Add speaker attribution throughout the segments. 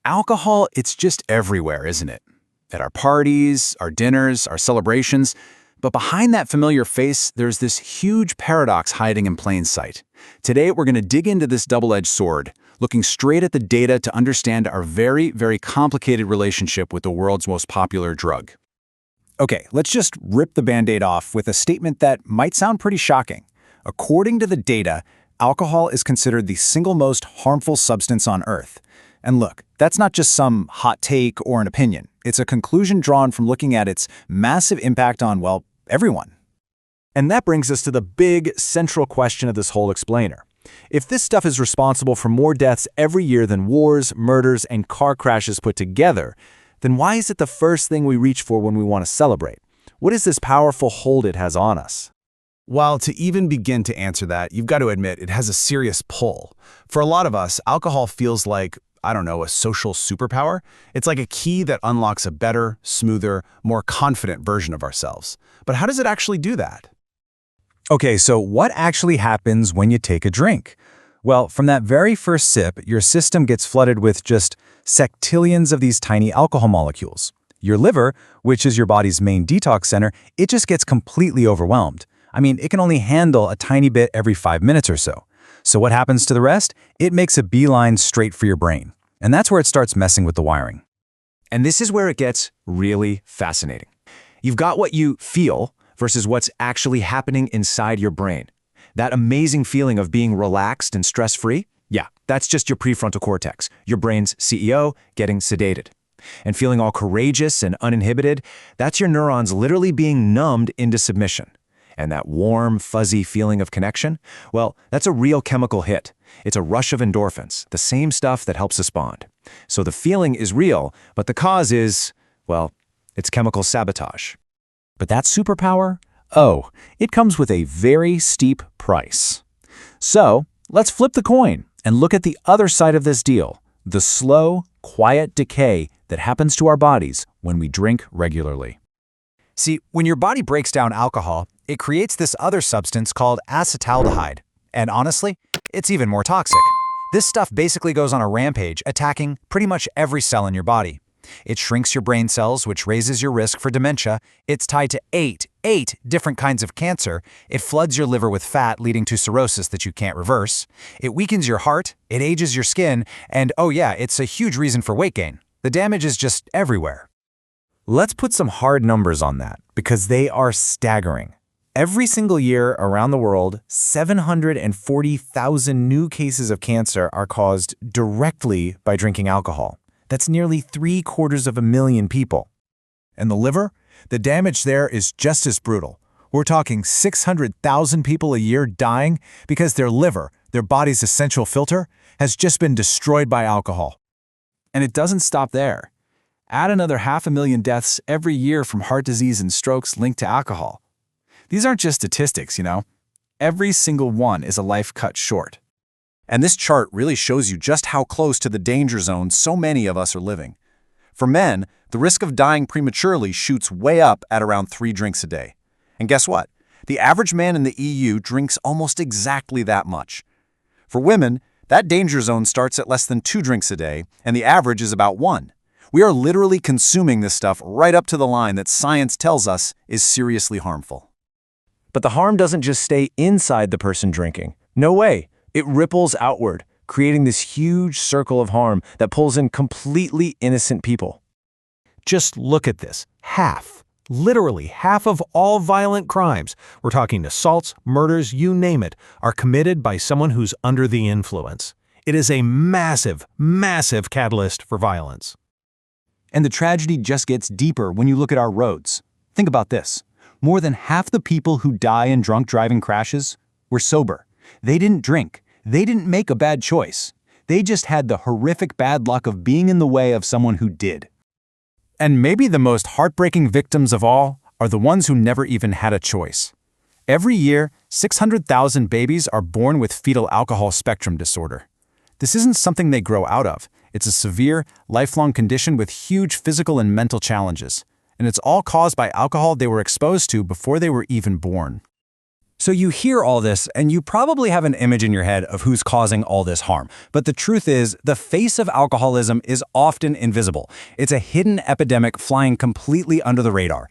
Speaker 1: Alcohol, it's just everywhere, isn't it? At our parties, our dinners, our celebrations. But behind that familiar face, there's this huge paradox hiding in plain sight. Today, we're going to dig into this double-edged sword, looking straight at the data to understand our very, very complicated relationship with the world's most popular drug.
Speaker 2: Okay, let's just rip the Band-Aid off with a statement that might sound pretty shocking. According to the data, alcohol is considered the single most harmful substance on Earth. And look, that's not just some hot take or an opinion. It's a conclusion drawn from looking at its massive impact on, well, everyone.
Speaker 3: And that brings us to the big, central question of this whole explainer. If this stuff is responsible for more deaths every year than wars, murders, and car crashes put together, then why is it the first thing we reach for when we want to celebrate? What is this powerful hold it has on us?
Speaker 4: While to even begin to answer that, you've got to admit it has a serious pull. For a lot of us, alcohol feels like, a social superpower. It's like a key that unlocks a better, smoother, more confident version of ourselves. But how does it actually do that?
Speaker 2: Okay, so what actually happens when you take a drink? Well, from that very first sip, your system gets flooded with just sectillions of these tiny alcohol molecules. Your liver, which is your body's main detox center, it just gets completely overwhelmed. It can only handle a tiny bit every 5 minutes or so. So what happens to the rest? It makes a beeline straight for your brain. And that's where it starts messing with the wiring.
Speaker 3: And this is where it gets really fascinating. You've got what you feel versus what's actually happening inside your brain. That amazing feeling of being relaxed and stress-free? Yeah, that's just your prefrontal cortex, your brain's CEO getting sedated. And feeling all courageous and uninhibited, that's your neurons literally being numbed into submission. And that warm, fuzzy feeling of connection? Well, that's a real chemical hit. It's a rush of endorphins, the same stuff that helps us bond. So the feeling is real, but the cause is, it's chemical sabotage.
Speaker 2: But that superpower? Oh, it comes with a very steep price. So, let's flip the coin and look at the other side of this deal, the slow, quiet decay that happens to our bodies when we drink regularly. See, when your body breaks down alcohol, it creates this other substance called acetaldehyde. And honestly, it's even more toxic. This stuff basically goes on a rampage, attacking pretty much every cell in your body. It shrinks your brain cells, which raises your risk for dementia. It's tied to eight different kinds of cancer. It floods your liver with fat, leading to cirrhosis that you can't reverse. It weakens your heart, it ages your skin, and it's a huge reason for weight gain. The damage is just everywhere. Let's put some hard numbers on that, because they are staggering. Every single year around the world, 740,000 new cases of cancer are caused directly by drinking alcohol. That's nearly 750,000 people.
Speaker 4: And the liver? The damage there is just as brutal. We're talking 600,000 people a year dying because their liver, their body's essential filter, has just been destroyed by alcohol.
Speaker 1: And it doesn't stop there. Add another 500,000 deaths every year from heart disease and strokes linked to alcohol. These aren't just statistics, Every single one is a life cut short. And this chart really shows you just how close to the danger zone so many of us are living. For men, the risk of dying prematurely shoots way up at around 3 drinks a day. And guess what? The average man in the EU drinks almost exactly that much. For women, that danger zone starts at less than 2 drinks a day, and the average is about 1. We are literally consuming this stuff right up to the line that science tells us is seriously harmful.
Speaker 3: But the harm doesn't just stay inside the person drinking. No way. It ripples outward, creating this huge circle of harm that pulls in completely innocent people.
Speaker 5: Just look at this. Literally half of all violent crimes, we're talking assaults, murders, you name it, are committed by someone who's under the influence. It is a massive, massive catalyst for violence.
Speaker 1: And the tragedy just gets deeper when you look at our roads. Think about this. More than half the people who die in drunk driving crashes were sober. They didn't drink. They didn't make a bad choice. They just had the horrific bad luck of being in the way of someone who did. And maybe the most heartbreaking victims of all are the ones who never even had a choice. Every year, 600,000 babies are born with fetal alcohol spectrum disorder. This isn't something they grow out of. It's a severe, lifelong condition with huge physical and mental challenges. And it's all caused by alcohol they were exposed to before they were even born.
Speaker 3: So you hear all this, and you probably have an image in your head of who's causing all this harm. But the truth is, the face of alcoholism is often invisible. It's a hidden epidemic flying completely under the radar.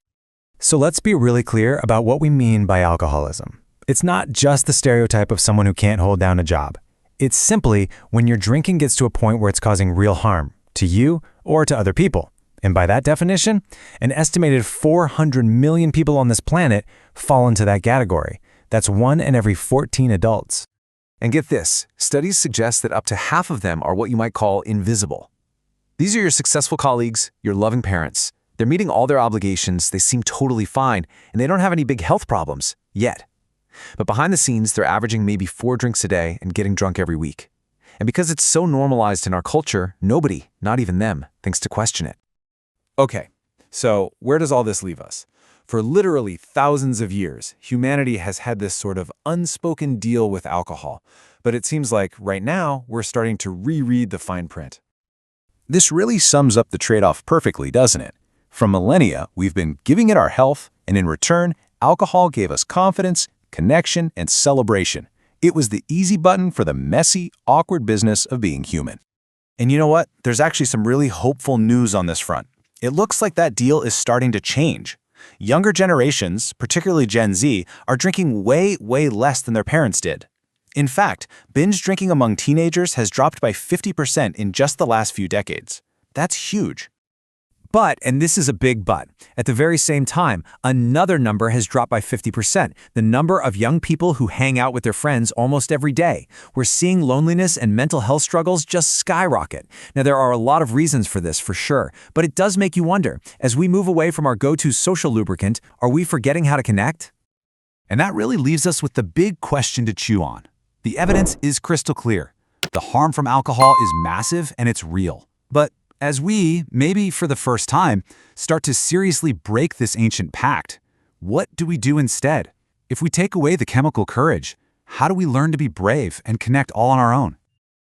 Speaker 3: So let's be really clear about what we mean by alcoholism. It's not just the stereotype of someone who can't hold down a job. It's simply when your drinking gets to a point where it's causing real harm to you or to other people. And by that definition, an estimated 400 million people on this planet fall into that category. That's 1 in every 14 adults.
Speaker 2: And get this, studies suggest that up to half of them are what you might call invisible. These are your successful colleagues, your loving parents. They're meeting all their obligations, they seem totally fine, and they don't have any big health problems, yet. But behind the scenes, they're averaging maybe 4 drinks a day and getting drunk every week. And because it's so normalized in our culture, nobody, not even them, thinks to question it.
Speaker 1: Okay, so where does all this leave us? For literally thousands of years, humanity has had this sort of unspoken deal with alcohol, but it seems like right now we're starting to reread the fine print.
Speaker 2: This really sums up the trade-off perfectly, doesn't it? For millennia, we've been giving it our health, and in return, alcohol gave us confidence, connection, and celebration. It was the easy button for the messy, awkward business of being human.
Speaker 1: And you know what? There's actually some really hopeful news on this front. It looks like that deal is starting to change. Younger generations, particularly Gen Z, are drinking way less than their parents did. In fact, binge drinking among teenagers has dropped by 50% in just the last few decades. That's huge.
Speaker 3: But, and this is a big but, at the very same time, another number has dropped by 50%, the number of young people who hang out with their friends almost every day. We're seeing loneliness and mental health struggles just skyrocket. Now, there are a lot of reasons for this, for sure, but it does make you wonder, as we move away from our go-to social lubricant, are we forgetting how to connect?
Speaker 6: And that really leaves us with the big question to chew on. The evidence is crystal clear. The harm from alcohol is massive and it's real. But as we, maybe for the first time, start to seriously break this ancient pact, what do we do instead? If we take away the chemical courage, how do we learn to be brave and connect all on our own?